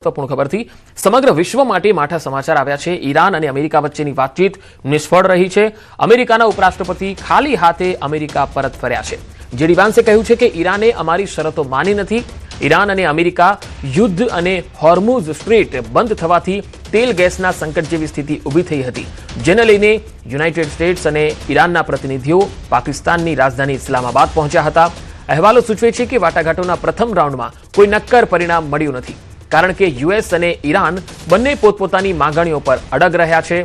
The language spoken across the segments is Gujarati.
મહત્વપૂર્ણ ખબરથી સમગ્ર વિશ્વ માટે માઠા સમાચાર આવ્યા છે। ઈરાન અને અમેરિકા વચ્ચેની વાતચીત નિષ્ફળ રહી છે। અમેરિકાના ઉપરાષ્ટ્રપતિ ખાલી હાથે અમેરિકા પરત ફર્યા છે। જેડી વાન્સે કહ્યું છે કે ઈરાને અમારી શરતો માની નથી। ઈરાન અને અમેરિકા યુદ્ધ અને હોર્મુઝ સ્ટ્રેટ બંધ થવાથી તેલ ગેસના સંકટ જેવી સ્થિતિ ઊભી થઈ હતી, જેને લઈને યુનાઇટેડ સ્ટેટ્સ અને ઈરાનના પ્રતિનિધિઓ પાકિસ્તાનની રાજધાની ઇસ્લામાબાદ પહોંચ્યા હતા। અહેવાલો સૂચવે છે કે વાટાઘાટોના પ્રથમ રાઉન્ડમાં કોઈ નક્કર પરિણામ મળ્યું નથી, કારણ કે યુએસ અને ઈરાન બંને પોતપોતાની માંગણીઓ પર અડગ રહ્યા છે।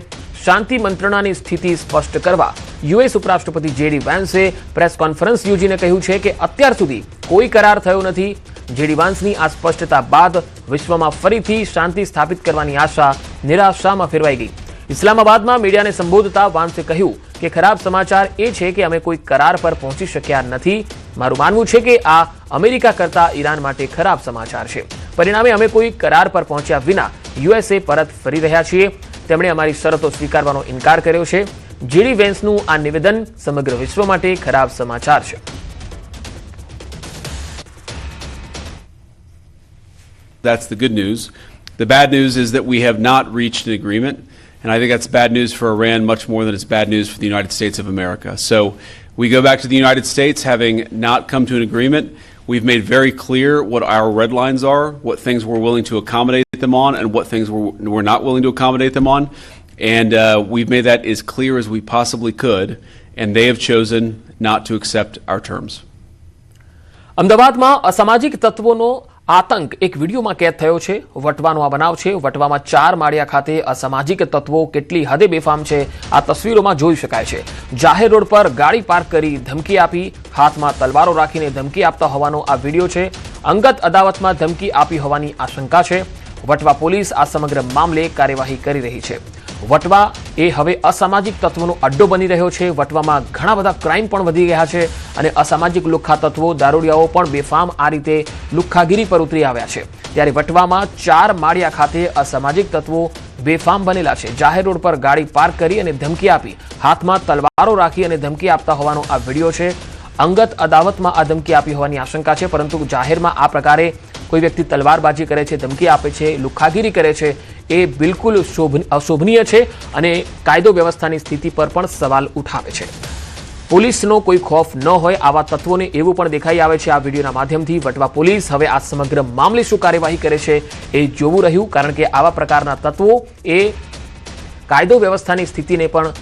શાંતિ મંત્રણાની સ્થિતિ સ્પષ્ટ કરવા યુએસ ઉપરાષ્ટ્રપતિ જેડી વાન્સે પ્રેસ કોન્ફરન્સ યોજીને કહ્યું છે કે અત્યાર સુધી કોઈ કરાર થયો નથી। જેડી વાન્સની આ સ્પષ્ટતા બાદ વિશ્વમાં ફરીથી શાંતિ સ્થાપિત કરવાની આશા નિરાશામાં ફેરવાઈ ગઈ। ઇસ્લામાબાદમાં મીડિયાને સંબોધતા વાન્સે કહ્યું કે ખરાબ સમાચાર એ છે કે અમે કોઈ કરાર પર પહોંચી શક્યા નથી। મારું માનવું છે કે આ અમેરિકા કરતા ઈરાન માટે ખરાબ સમાચાર છે। પરિણામે અમે કોઈ કરાર પર પહોંચ્યા વિના યુએસએ પરત ફરી રહ્યા છીએ। તેમણે અમારી શરતો સ્વીકારવાનો ઇનકાર કર્યો છે। જેડી વેન્સનું આ નિવેદન સમગ્ર વિશ્વ માટે ખરાબ સમાચાર છે। That's the good news. The bad news is that we have not reached an agreement, and I think that's bad news for Iran much more than it's bad news for the United States of America. So we go back to the United States having not come to an agreement. We've made very clear what our red lines are, what things we're willing to accommodate them on, and what things we're not willing to accommodate them on. And we've made that as clear as we possibly could, and they have chosen not to accept our terms. અમદાવાદમાં અસામાજિક તત્વોનો આતંક એક વિડીયોમાં કેદ થયો છે। વટવાનો આ બનાવ છે। વટવામાં 4 માળિયા ખાતે અસામાજિક તત્વો કેટલી હદે બેફામ છે આ તસવીરોમાં જોઈ શકાય છે। જાહેર રોડ પર ગાડી પાર્ક કરી ધમકી આપી, હાથમાં તલવારો રાખીને ધમકી આપતા હોવાનો આ વિડીયો છે। અંગત અદાવતમાં ધમકી આપી હોવાની આશંકા છે। વટવા પોલીસ આ સમગ્ર મામલે કાર્યવાહી કરી રહી છે। વટવા એ હવે અસામાજિક તત્વોનો અડ્ડો બની રહ્યો છે। વટવામાં ઘણા બધા ક્રાઇમ પણ વધી ગયા છે અને અસામાજિક લુખ્ખા તત્વો, દારૂડિયાઓ પણ બેફામ આ રીતે લુખ્ખાગીરી પર ઉતરી આવ્યા છે। ત્યારે વટવામાં 4 માળિયા ખાતે અસામાજિક તત્વો બેફામ બનેલા છે। જાહેર રોડ પર ગાડી પાર્ક કરી અને ધમકી આપી, હાથમાં તલવારો રાખી અને ધમકી આપતા હોવાનો આ વિડીયો છે। અંગત અદાવતમાં આ ધમકી આપી હોવાની આશંકા છે, પરંતુ જાહેરમાં આ પ્રકારે કોઈ વ્યક્તિ તલવારબાજી કરે છે, ધમકી આપે છે, લુખ્ખાગીરી કરે છે, એ બિલકુલ અશોભનીય છે અને કાયદો વ્યવસ્થાની સ્થિતિ પર પણ સવાલ ઉઠાવે છે। પોલીસનો કોઈ ખોફ ન હોય આવા તત્વોને એવું પણ દેખાઈ આવે છે આ વિડીયોના માધ્યમથી। વટવા પોલીસ હવે આ સમગ્ર મામલે શું કાર્યવાહી કરે છે એ જોવું રહ્યું, કારણ કે આવા પ્રકારના તત્વો એ કાયદો વ્યવસ્થાની સ્થિતિને પણ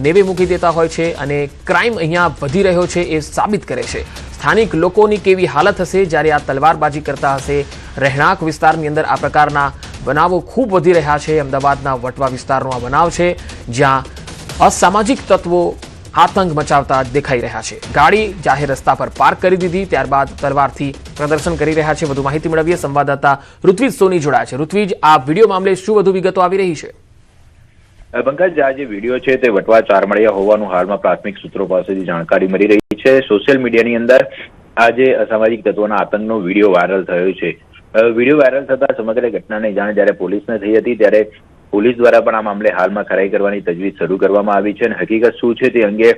નેવે મૂકી દેતા હોય છે અને ક્રાઇમ અહીંયા વધી રહ્યો છે એ સાબિત કરે છે। સ્થાનિક લોકોની કેવી હાલત હશે જ્યારે આ તલવારબાજી કરતા હશે। રહેણાંક વિસ્તારની અંદર આ પ્રકારના બનાવો ખૂબ વધી રહ્યા છે। અમદાવાદના વટવા વિસ્તારનો આ બનાવ છે જ્યાં અસામાજિક તત્વો આતંક મચાવતા દેખાઈ રહ્યા છે। ગાડી જાહેર રસ્તા પર પાર્ક કરી દીધી, ત્યારબાદ તલવારથી પ્રદર્શન કરી રહ્યા છે। વધુ માહિતી મેળવીએ, સંવાદદાતા ઋત્વિજ સોની જોડાયા છે। ઋત્વિજ, આ વિડીયો મામલે શું વધુ વિગતો આવી રહી છે? પંકજ, આ જે વિડીયો છે તે વટવા 4 માળિયા હોવાનું હાલમાં પ્રાથમિક સૂત્રો પાસેથી જાણકારી મળી રહી છે। સોશિયલ મીડિયાની અંદર આ જે અસામાજિક તત્વોના આતંકનો વિડીયો વાયરલ થયો છે। વિડીયો વાયરલ થતા સમગ્ર ઘટનાની જાણ જ્યારે પોલીસને થઈ હતી, ત્યારે પોલીસ દ્વારા પણ આ મામલે હાલમાં ખરાઈ કરવાની તજવીજ શરૂ કરવામાં આવી છે અને હકીકત શું છે તે અંગે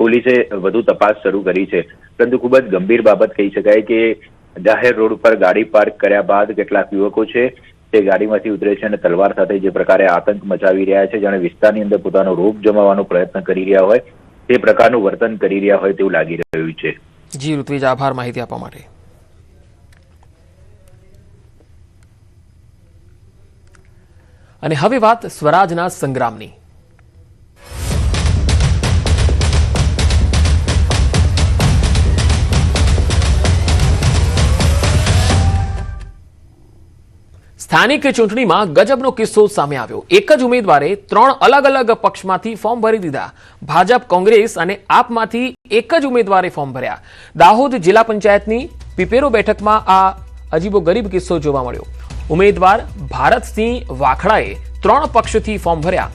પોલીસે વધુ તપાસ શરૂ કરી છે। પરંતુ ખૂબ જ ગંભીર બાબત કહી શકાય કે જાહેર રોડ ઉપર ગાડી પાર્ક કર્યા બાદ કેટલાક યુવકો છે તે ગાડીમાંથી ઉતરે છે અને તલવાર સાથે જે પ્રકારે આતંક મચાવી રહ્યા છે, જાણે વિસ્તારની અંદર પોતાનો રોપ જમાવવાનો પ્રયત્ન કરી રહ્યા હોય તે પ્રકારનું વર્તન કરી રહ્યા હોય તેવું લાગી રહ્યું છે। જી ઋત્વિજ, આભાર માહિતી આપવા માટે। અને હવે વાત સ્વરાજના સંગ્રામની। સ્થાનિક ચૂંટણીમાં ગજબનો કિસ્સો સામે આવ્યો। એક જ ઉમેદવારે 3 અલગ અલગ પક્ષમાંથી ફોર્મ ભરી દીધા। ભાજપ, કોંગ્રેસ અને આપમાંથી એક જ ઉમેદવારે ફોર્મ ભર્યા। દાહોદ જિલ્લા પંચાયતની પીપેરો બેઠકમાં આ અજીબોગરીબ કિસ્સો જોવા મળ્યો। ઉમેદવાર ભારતસિંહ વાખડાએ 3 પક્ષથી ફોર્મ ભર્યા।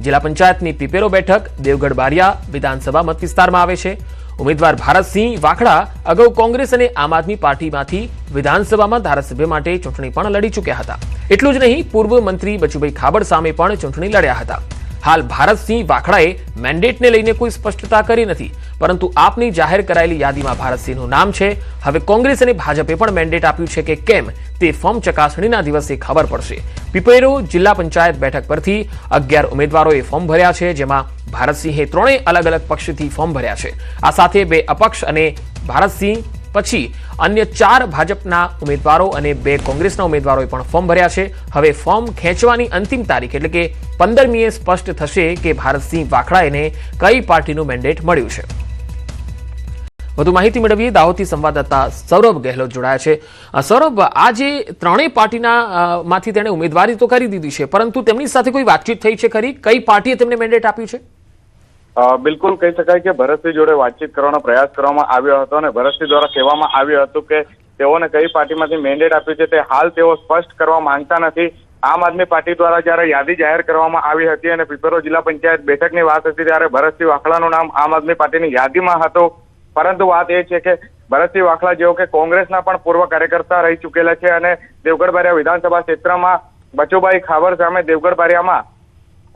જિલ્લા પંચાયતની પીપેરો બેઠક દેવગઢ બારિયા વિધાનસભા મત વિસ્તારમાં આવે છે। ઉમેદવાર ભારતસિંહ વાખડા અગાઉ કોંગ્રેસ અને આમ આદમી પાર્ટીમાંથી વિધાનસભામાં ધારાસભ્ય માટે ચૂંટણી પણ લડી ચૂક્યા હતા। એટલું જ નહીં, પૂર્વ મંત્રી બચુભાઈ ખાબડ સામે પણ ચૂંટણી લડ્યા હતા। હાલ ભારતસિંહ વાખડાએ મેન્ડેટને લઈને કોઈ સ્પષ્ટતા કરી નથી, પરંતુ આપની જાહેર કરાયેલી યાદીમાં ભારતસિંહનું નામ છે. હવે કોંગ્રેસ અને ભાજપે પણ મેન્ડેટ આપ્યું છે કે કેમ તે ફોર્મ ચકાસણીના દિવસે ખબર પડશે. પીપેરો જિલ્લા પંચાયત બેઠક પરથી 11 ઉમેદવારોએ ફોર્મ ભર્યા છે, જેમાં ભારતસિંહે 3 અલગ અલગ પક્ષથી ફોર્મ ભર્યા છે. આ સાથે 2 અપક્ષ અને ભારતસિંહ પછી અન્ય 4 ભાજપના ઉમેદવારો અને 2 કોંગ્રેસના ઉમેદવારોએ પણ ફોર્મ ભર્યા છે. હવે ફોર્મ ખેંચવાની અંતિમ તારીખ એટલે કે 15મીએ સ્પષ્ટ થશે કે ભારતસિંહ વાખડાને કઈ પાર્ટીનું મેન્ડેટ મળ્યું છે. વધુ માહિતી મેળવીએ દાહોદથી સંવાદદાતા સૌરભ ગહેલોત જોડાયા છે. સૌરભ, આ જે 3 પાર્ટીના માંથી તેણે ઉમેદવારી તો કરી દીધી છે, પરંતુ તેમની સાથે કોઈ વાતચીત થઈ છે ખરી? કઈ પાર્ટીએ તેમને મેન્ડેટ આપ્યું છે? બિલકુલ કહી શકાય કે ભરતસિંહ જોડે વાતચીત કરવાનો પ્રયાસ કરવામાં આવ્યો હતો અને ભરતસિંહ દ્વારા કહેવામાં આવ્યું હતું કે તેઓને કઈ પાર્ટીમાંથી મેન્ડેટ આપ્યું છે તે હાલ તેઓ સ્પષ્ટ કરવા માંગતા નથી. આમ આદમી પાર્ટી દ્વારા જયારે યાદી જાહેર કરવામાં આવી હતી અને પીપેરો જિલ્લા પંચાયત બેઠકની વાત હતી ત્યારે ભરતસિંહ વાખડાનું નામ આમ આદમી પાર્ટીની યાદીમાં હતું. પરંતુ વાત એ છે કે ભરતસિંહ વાખડા જેઓ કે કોંગ્રેસના પણ પૂર્વ કાર્યકર્તા રહી ચૂકેલા છે અને દેવગઢ બારિયા વિધાનસભા ક્ષેત્રમાં બચુભાઈ ખાબર સામે દેવગઢ બારિયામાં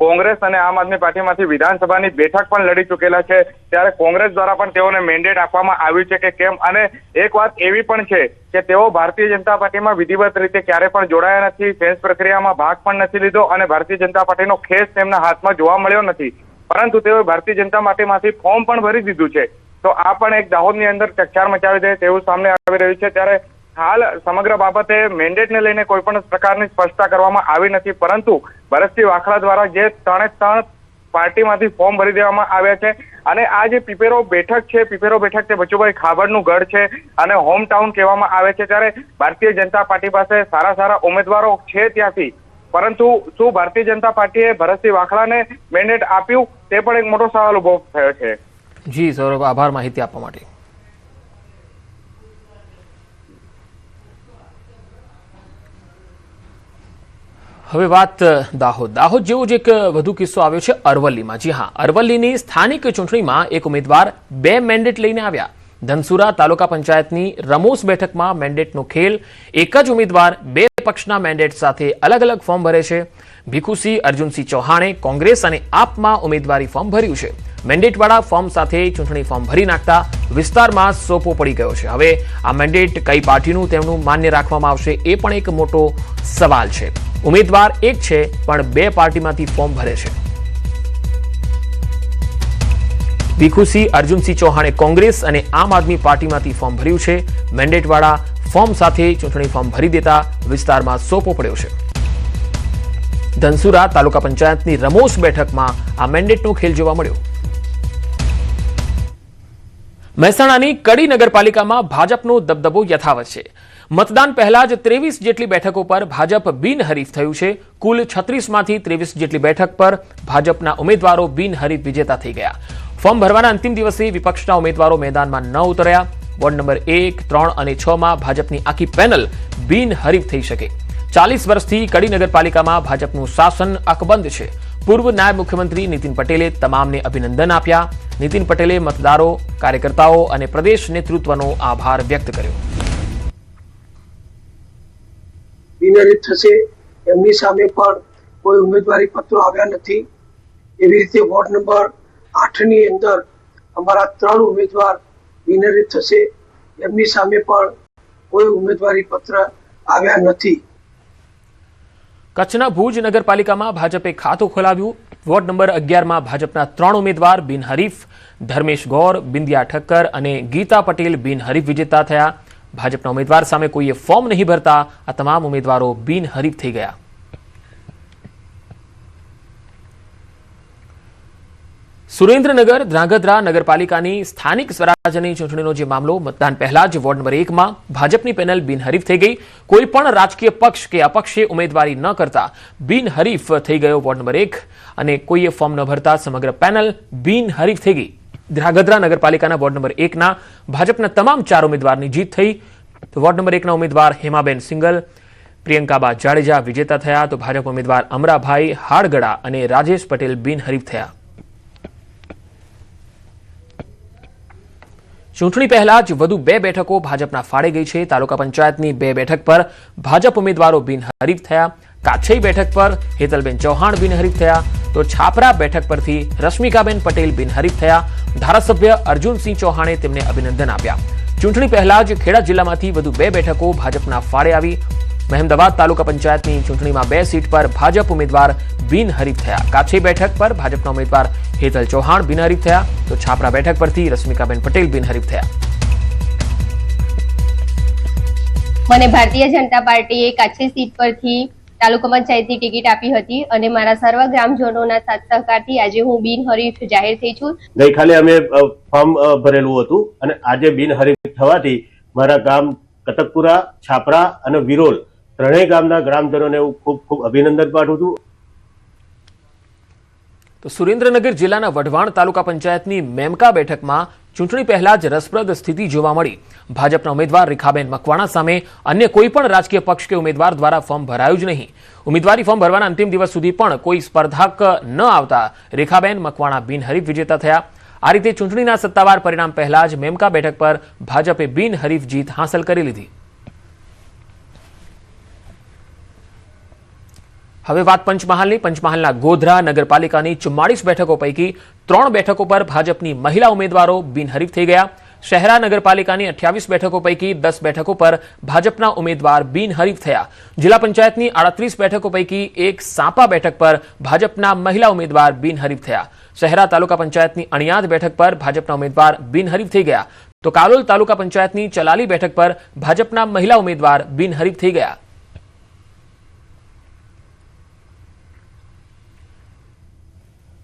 કોંગ્રેસ અને આમ આદમી પાર્ટીમાંથી વિધાનસભાની બેઠક પણ લડી ચૂકેલા છે. ત્યારે કોંગ્રેસ દ્વારા પણ તેઓને મેન્ડેટ આપવામાં આવ્યું છે કે કેમ. અને એક વાત એવી પણ છે કે તેઓ ભારતીય જનતા પાર્ટીમાં વિધિવત રીતે ક્યારે પણ જોડાયા નથી, સેન્સ પ્રક્રિયામાં ભાગ પણ નથી લીધો અને ભારતીય જનતા પાર્ટીનો ખેસ તેમના હાથમાં જોવા મળ્યો નથી. પરંતુ તેઓએ ભારતીય જનતા પાર્ટીમાંથી ફોર્મ પણ ભરી દીધું છે. તો આ પણ એક દાહોદની અંદર ચકચાર મચાવી દે તેવું સામે આવી રહ્યું છે. ત્યારે હાલ સમગ્ર બાબતે મેન્ડેટને લઈને કોઈ પણ પ્રકારની સ્પષ્ટતા કરવામાં આવી નથી, પરંતુ ભરતસિંહ વાખડા દ્વારા જે 3 પાર્ટીમાંથી ફોર્મ ભરી દેવામાં આવ્યા છે અને આ જે પીપેરો બેઠક છે, પીપેરો બેઠક તે બચુભાઈ ખાબડનું ગઢ છે અને હોમ ટાઉન કહેવામાં આવે છે. ત્યારે ભારતીય જનતા પાર્ટી પાસે સારા ઉમેદવારો છે ત્યાંથી, પરંતુ શું ભારતીય જનતા પાર્ટીએ ભરતસિંહ વાખડાને મેન્ડેટ આપ્યું તે પણ એક મોટો સવાલ ઉભો થયો છે. જી સૌરભ, આભાર માહિતી આપવા માટે. હવે વાત દાહોદ જેવો જ એક વધુ કિસ્સો આવ્યો છે અરવલ્લીમાં. જી હા, અરવલ્લીની સ્થાનિક ચૂંટણીમાં એક ઉમેદવાર 2 મેન્ડેટ લઈને આવ્યા. ધનસુરા તાલુકા પંચાયતની રમોસ બેઠકમાં મેન્ડેટનો ખેલ. એક જ ઉમેદવાર 2 પક્ષના મેન્ડેટ સાથે અલગ અલગ ફોર્મ ભરે છે. ભીખુસિંહ અર્જુનસિંહ ચૌહાણે કોંગ્રેસ અને આપમાં ઉમેદવારી ફોર્મ ભર્યું છે. મેન્ડેટવાળા ફોર્મ સાથે ચૂંટણી ફોર્મ ભરી નાખતા વિસ્તારમાં સોપો પડી ગયો છે. હવે આ મેન્ડેટ કઈ પાર્ટીનું તેમનું માન્ય રાખવામાં આવશે એ પણ એક મોટો સવાલ છે. ઉમેદવાર એક છે પણ 2 પાર્ટીમાંથી ફોર્મ ભરે છે. ભીખુસિંહ અર્જુનસિંહ ચૌહાણે કોંગ્રેસ અને આમ આદમી પાર્ટીમાંથી ફોર્મ ભર્યું છે. મેન્ડેટવાળા ફોર્મ સાથે ચૂંટણી ફોર્મ ભરી દેતા વિસ્તારમાં સોપો પડ્યો છે. ધનસુરા તાલુકા પંચાયતની રમોસ બેઠકમાં આ મેન્ડેટનો ખેલ જોવા મળ્યો. મહેસાણાની કડી નગરપાલિકામાં ભાજપનો દબદબો યથાવત છે. મતદાન પહેલા જ 23 જેટલી બેઠકો પર ભાજપ બિનહરીફ થયું છે. કુલ 36માંથી 23 જેટલી બેઠક પર ભાજપના ઉમેદવારો બિનહરીફ વિજેતા થઈ ગયા. ફોર્મ ભરવાના અંતિમ દિવસે વિપક્ષના ઉમેદવારો મેદાનમાં ન ઉતર્યા. વોર્ડ નંબર 1, 3 અને 6માં ભાજપની આખી પેનલ બિનહરીફ થઈ શકે. 40 વર્ષથી કડી નગરપાલિકામાં ભાજપનું શાસન અકબંધ છે. પૂર્વ નાયબ મુખ્યમંત્રી નીતિન પટેલે તમામને અભિનંદન આપ્યા. નીતિન પટેલે મતદારો, કાર્યકર્તાઓ અને પ્રદેશ નેતૃત્વનો આભાર વ્યક્ત કર્યો. બિનહરીફ થશે એમની સામે પણ કોઈ ઉમેદવારી પત્રો આવ્યા નથી. એવી રીતે વોર્ડ નંબર 8ની અંદર અમારા 3 ઉમેદવાર બિનહરીફ થશે, એમની સામે પણ કોઈ ઉમેદવારી પત્ર આવ્યા નથી. કચ્છના ભુજ નગરપાલિકામાં ભાજપે ખાતું ખોલાવ્યું. વોર્ડ નંબર 11માં ભાજપના 3 ઉમેદવાર બિનહરીફ. ધર્મેશ ગૌર, બિંદિયા ઠક્કર અને ગીતા પટેલ બિનહરીફ વિજેતા થયા. ભાજપના ઉમેદવાર સામે કોઈએ ફોર્મ નહીં ભરતા આ તમામ ઉમેદવારો બિનહરીફ થઈ ગયા. સુરેન્દ્રનગર ધ્રાંગધ્રા નગરપાલિકાની સ્થાનિક સ્વરાજ્યની ચૂંટણીનો જે મામલો, મતદાન પહેલા જ વોર્ડ નંબર 1માં ભાજપની પેનલ બિનહરીફ થઈ ગઈ. કોઈ પણ રાજકીય પક્ષ કે અપક્ષે ઉમેદવારી ન કરતા બિનહરીફ થઈ ગયો વોર્ડ નંબર 1 અને કોઈએ ફોર્મ ન ભરતા સમગ્ર પેનલ બિનહરીફ થઈ ગઈ. ધ્રાંગધ્રા નગરપાલિકાના વોર્ડ નંબર 1ના ભાજપના તમામ 4 ઉમેદવારની જીત થઈ. તો વોર્ડ નંબર 1ના ઉમેદવાર હેમાબેન સિંગલ, પ્રિયંકાબા જાડેજા વિજેતા થયા. તો ભાજપ ઉમેદવાર અમરાભાઈ હાડગડા અને રાજેશ પટેલ બિનહરીફ થયા. ચૂંટણી પહેલા જ વધુ 2 બેઠકો ભાજપના ફાળે ગઈ છે. તાલુકા પંચાયતની 2 બેઠક પર ભાજપ ઉમેદવારો બિનહરીફ થયા. કાછઈ બેઠક પર હેતલબેન ચૌહાણ બિનહરીફ થયા. તો છાપરા બેઠક પરથી રશ્મિકાબેન પટેલ બિનહરીફ થયા. ધારાસભ્ય અર્જુનસિંહ ચૌહાણે તેમને અભિનંદન આપ્યા. ચૂંટણી પહેલા જ ખેડા જિલ્લામાંથી વધુ 2 બેઠકો ભાજપના ફાળે આવી. મહેમદાવાદ તાલુકા પંચાયતની ચૂંટણીમાં 2 સીટ પર ભાજપ ઉમેદવાર બિનહરીફ થયા. કાછી બેઠક પર ભાજપના ઉમેદવાર હેતલ ચૌહાણ બિનહરીફ થયા, તો છાપરા બેઠક પરથી રશ્મિકાબેન પટેલ બિનહરીફ થયા. મને ભારતીય જનતા પાર્ટીએ કાછી સીટ પરથી તાલુકા પંચાયતની ટિકિટ આપી હતી અને મારા સર્વ ગ્રામજનોના સાથ સહકારથી આજે હું બિનહરીફ જાહેર થઈ છું. ગઈકાલે અમે ફોર્મ ભરેલું હતું અને આજે બિનહરીફ થવાથી મારા ગામ કતકપુરા, છાપરા અને વિરોલ ત્રણેય ગામના ગ્રામજનોને હું ખૂબ ખૂબ અભિનંદન પાઠવું છું. તો સુરેન્દ્રનગર જિલ્લાના વઢવાણ તાલુકા પંચાયતની મેમકા બેઠકમાં ચૂંટણી પહેલા જ રસપ્રદ સ્થિતિ જોવા મળી. ભાજપના ઉમેદવાર રેખાબેન મકવાણા સામે અન્ય કોઈ પણ રાજકીય પક્ષ કે ઉમેદવાર દ્વારા ફોર્મ ભરાયું જ નહીં. ઉમેદવારી ફોર્મ ભરવાના અંતિમ દિવસ સુધી પણ કોઈ સ્પર્ધક ન આવતા રેખાબેન મકવાણા બિનહરીફ વિજેતા થયા. આ રીતે ચૂંટણીના સત્તાવાર પરિણામ પહેલા જ મેમકા બેઠક પર ભાજપે બિનહરીફ જીત હાંસલ કરી લીધી. હવે વાત પંચમહાલની. પંચમહાલના ગોધરા નગરપાલિકાની 44 બેઠકો પૈકી 3 બેઠકો પર ભાજપની મહિલા ઉમેદવારો બિનહરીફ થઈ ગયા. શહેરા નગરપાલિકાની 28 બેઠકો પૈકી 10 બેઠકો પર ભાજપના ઉમેદવાર બિનહરીફ થયા. જિલ્લા પંચાયતની 38 બેઠકો પૈકી 1 સાપા બેઠક પર ભાજપના મહિલા ઉમેદવાર બિનહરીફ થયા. શહેરા તાલુકા પંચાયતની અણિયાદ બેઠક પર ભાજપના ઉમેદવાર બિનહરીફ થઈ ગયા, તો કાલોલ તાલુકા પંચાયતની ચલાલી બેઠક પર ભાજપના મહિલા ઉમેદવાર બિનહરીફ થઈ ગયા.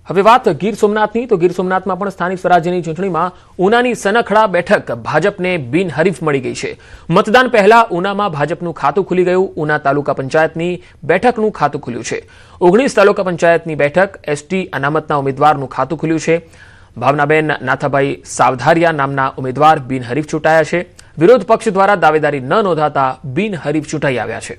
હવે વાત ગીર સોમનાથની. તો ગીર સોમનાથમાં પણ સ્થાનિક સ્વરાજ્યની ચૂંટણીમાં ઉનાની સનખડા બેઠક ભાજપને બિનહરીફ મળી ગઈ છે. મતદાન પહેલા ઉનામાં ભાજપનું ખાતું ખુલી ગયું. ઉના તાલુકા પંચાયતની બેઠકનું ખાતું ખુલ્યું છે. 19 તાલુકા પંચાયતની બેઠક એસટી અનામતના ઉમેદવારનું ખાતું ખુલ્યું છે. ભાવનાબેન નાથાભાઈ સાવધારિયા નામના ઉમેદવાર બિનહરીફ ચૂંટાયા છે. વિરોધ પક્ષ દ્વારા દાવેદારી ન નોંધાતા બિનહરીફ ચૂંટાઈ આવ્યા છે.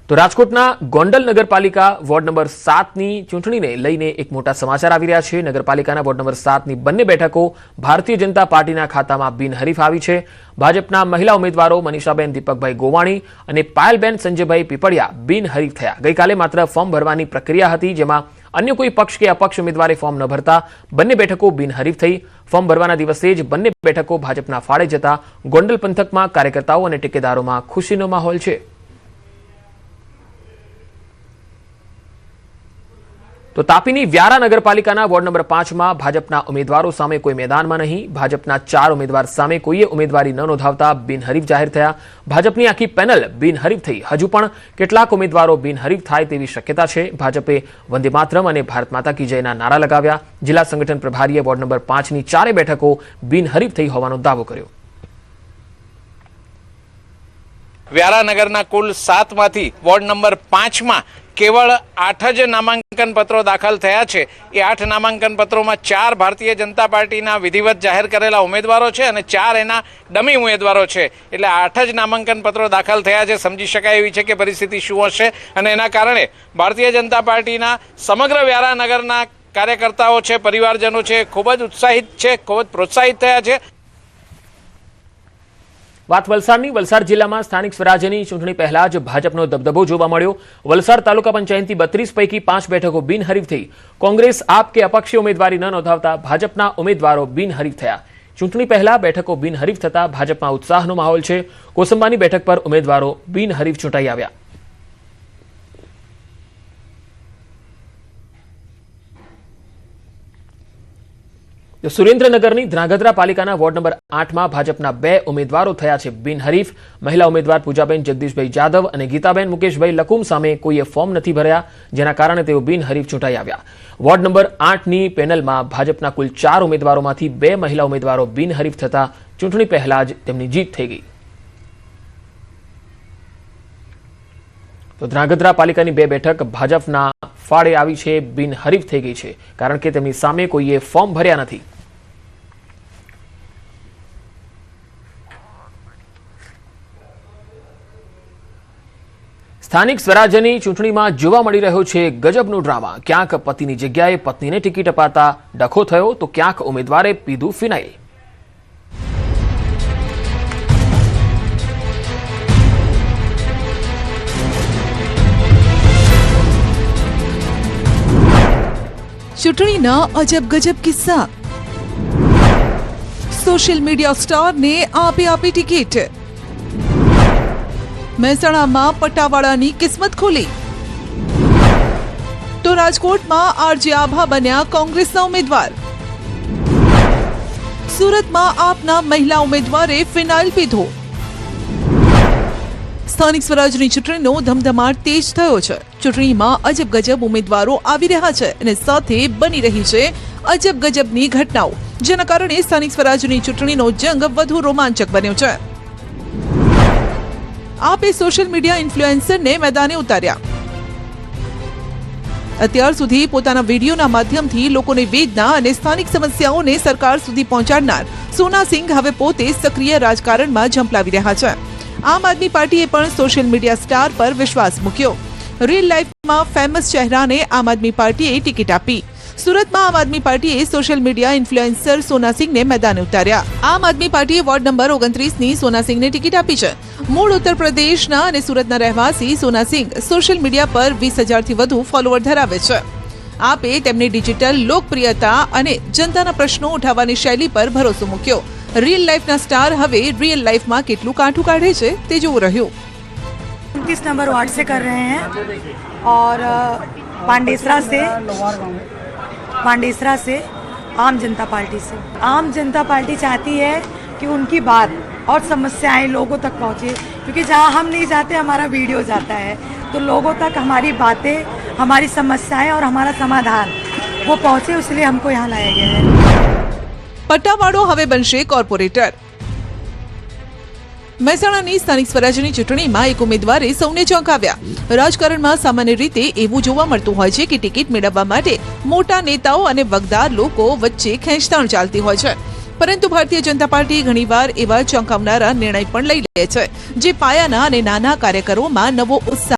તો રાજકોટના ગોંડલ નગરપાલિકા વોર્ડ નંબર 7ની ચૂંટણીને લઈને એક મોટા સમાચાર આવી રહ્યા છે. નગરપાલિકાના વોર્ડ નંબર 7ની બંને બેઠકો ભારતીય જનતા પાર્ટીના ખાતામાં બિનહરીફ આવી છે. ભાજપના મહિલા ઉમેદવારો મનીષાબેન દીપકભાઈ ગોવાણી અને પાયલબેન સંજયભાઈ પીપળિયા બિનહરીફ થયા. ગઈકાલે માત્ર ફોર્મ ભરવાની પ્રક્રિયા હતી, જેમાં અન્ય કોઈ પક્ષ કે અપક્ષ ઉમેદવારે ફોર્મ ન ભરતા બંને બેઠકો બિનહરીફ થઈ. ફોર્મ ભરવાના દિવસે જ બંને બેઠકો ભાજપના ફાળે જતા ગોંડલ પંથકમાં કાર્યકર્તાઓ અને ટેકેદારોમાં ખુશીનો માહોલ છે. તો તાપીની વ્યારા નગરપાલિકાના વોર્ડ નંબર 5માં ભાજપના ઉમેદવારો સામે કોઈ મેદાનમાં નહીં. ભાજપના 4 ઉમેદવાર સામે કોઈએ ઉમેદવારી ન નોંધાવતા બિનહરીફ જાહેર થયા. ભાજપની આખી પેનલ બિનહરીફ થઈ. હજુ પણ કેટલાક ઉમેદવારો બિનહરીફ થાય તેવી શક્યતા છે. ભાજપે વંદે માતરમ અને ભારત માતા કી જયના નારા લગાવ્યા. જિલ્લા સંગઠન પ્રભારીએ વોર્ડ નંબર 5ની 4 બેઠકો બિનહરીફ થઈ હોવાનો દાવો કર્યો. વ્યારા નગરના કુલ 7માંથી વોર્ડ નંબર 5માં કેવળ 8 જ નામાંકન પત્રો દાખલ થયા છે. એ 8 નામાંકન પત્રોમાં 4 ભારતીય જનતા પાર્ટીના વિધિવત જાહેર કરેલા ઉમેદવારો છે અને 4 એના ડમી ઉમેદવારો છે. એટલે 8 જ નામાંકન પત્રો દાખલ થયા છે. સમજી શકાય એવી છે કે પરિસ્થિતિ શું હશે, અને એના કારણે ભારતીય જનતા પાર્ટીના સમગ્ર વ્યારા નગરના કાર્યકર્તાઓ છે, પરિવારજનો છે, ખૂબ જ ઉત્સાહિત છે, ખૂબ જ પ્રોત્સાહિત થયા છે. વાત વલસાડની. વલસાડ જિલ્લામાં સ્થાનિક સ્વરાજ્યની ચૂંટણી પહેલા જ ભાજપનો દબદબો જોવા મળ્યો. વલસાડ તાલુકા પંચાયતની 32 પૈકી 5 બેઠકો બિનહરીફ થઈ. કોંગ્રેસ, આપ કે અપક્ષી ઉમેદવારી ન નોંધાવતા ભાજપના ઉમેદવારો બિનહરીફ થયા. ચૂંટણી પહેલા બેઠકો બિનહરીફ થતા ભાજપમાં ઉત્સાહનો માહોલ છે. કોસંબાની બેઠક પર ઉમેદવારો બિનહરીફ ચૂંટાઈ આવ્યા. સુરેન્દ્રનગરની ધ્રાંગધ્રા પાલિકાના વોર્ડ નંબર 8માં ભાજપના 2 ઉમેદવારો થયા છે બિનહરીફ. મહિલા ઉમેદવાર પૂજાબેન જગદીશભાઈ જાદવ અને ગીતાબેન મુકેશભાઈ લકુમ સામે કોઈએ ફોર્મ નથી ભર્યા, જેના કારણે તેઓ બિનહરીફ ચૂંટાઈ આવ્યા. વોર્ડ નંબર 8ની પેનલમાં ભાજપના કુલ 4 ઉમેદવારોમાંથી 2 મહિલા ઉમેદવારો બિનહરીફ થતા ચૂંટણી પહેલા જ તેમની જીત થઈ ગઈ. તો ધ્રાંગધ્રા પાલિકાની 2 બેઠક ભાજપના ફાળે આવી છે, બિનહરીફ થઈ ગઈ છે, કારણ કે તેમની સામે કોઈએ ફોર્મ ભર્યા નથી. સ્થાનિક સ્વરાજ્યની ચૂંટણીમાં જોવા મળી રહ્યો છે ગજબનો ડ્રામા. ક્યાંક પતિની જગ્યાએ પત્નીને ટિકિટ અપાતા ડખો થયો, તો ક્યાંક ઉમેદવારે પીધું ફિનાઇલ. ચૂંટણીના અજબ ગજબ કિસ્સા, સોશિયલ મીડિયા સ્ટારને આપી ટિકિટ, મહેસાણામાં પટ્ટાવાળાની કિસ્મત ખુલી, તો રાજકોટમાં આરજે આભા બન્યા કોંગ્રેસના ઉમેદવાર, સુરતમાં આપના મહિલા ઉમેદવારે ફિનાઇલ પીધો. સ્થાનિક સ્વરાજની ચૂંટણીનો ધમધમાટ તેજ થયો છે. ચૂંટણીમાં અજબ ગજબ ઉમેદવારો આવી રહ્યા છે અને સાથે બની રહી છે અજબ ગજબની ઘટનાઓ, જેના કારણે સ્થાનિક સ્વરાજની ચૂંટણીનો જંગ વધુ રોમાંચક બન્યો છે. આપે સોશિયલ મીડિયા ઇન્ફ્લુએન્સરને મેદાને ઉતાર્યા. અત્યાર સુધી પોતાના વિડીયોના માધ્યમથી લોકોને વેદના અને સ્થાનિક સમસ્યાઓને સરકાર સુધી પહોંચાડનાર સોના સિંઘ હવે પોતે સક્રિય રાજકારણમાં ઝંપલાવી રહ્યા છે. આમ આદમી પાર્ટીએ પણ સોશિયલ મીડિયા સ્ટાર પર વિશ્વાસ મૂક્યો. રિયલ લાઈફમાં ફેમસ ચહેરાને આમ આદમી પાર્ટીએ ટિકિટ આપી. સુરતમાં આમ આદમી પાર્ટીએ સોશિયલ મીડિયા ઇન્ફ્લુએન્સર સોના સિંઘને મેદાને ઉતાર્યા. આમ આદમી પાર્ટીએ વોર્ડ નંબર 29ની સોના સિંઘને ટિકિટ આપી છે. મૂળ ઉત્તર પ્રદેશના અને સુરતના રહેવાસી સોના સિંઘ સોશિયલ મીડિયા પર 20,000થી વધુ ફોલોઅર ધરાવે છે. આપે તેમની ડિજિટલ લોકપ્રિયતા અને જનતાના પ્રશ્નો ઉઠાવવાની શૈલી પર ભરોસો મૂક્યો. रियल लाइफ ना स्टार हवे रियल लाइफ में केटलू काठू काढ़े छे ते जोवुं रह्युं. 29 नंबर वार्ड से कर रहे हैं और पांडेसरा से आम जनता पार्टी से. आम जनता पार्टी चाहती है कि उनकी बात और समस्याएं लोगों तक पहुंचे, क्योंकि जहां हम नहीं जाते हमारा वीडियो जाता है, तो लोगों तक हमारी बातें, हमारी समस्याएं और हमारा समाधान वो पहुंचे, इसलिए हमको यहाँ लाया गया है. પટ્ટાવાળો હવે બનશે કોર્પોરેટર. મહેસાણાની સ્થાનિક સ્વરાજની ચૂંટણીમાં એક ઉમેદવારે સૌને ચોંકાવ્યા. રાજકારણમાં સામાન્ય રીતે એવું જોવા મળતું હોય છે કે ટિકિટ મેળવવા માટે મોટા નેતાઓ અને વગદાર લોકો વચ્ચે ખેંચતાણ ચાલતી હોય છે, પરંતુ ભારતીય જનતા પાર્ટી ઘણીવાર એવા ચોંકાવનારા નિર્ણય પણ લઈ લે છે, જે પાયાના અને નાના કાર્યકરોમાં નવો ઉત્સાહ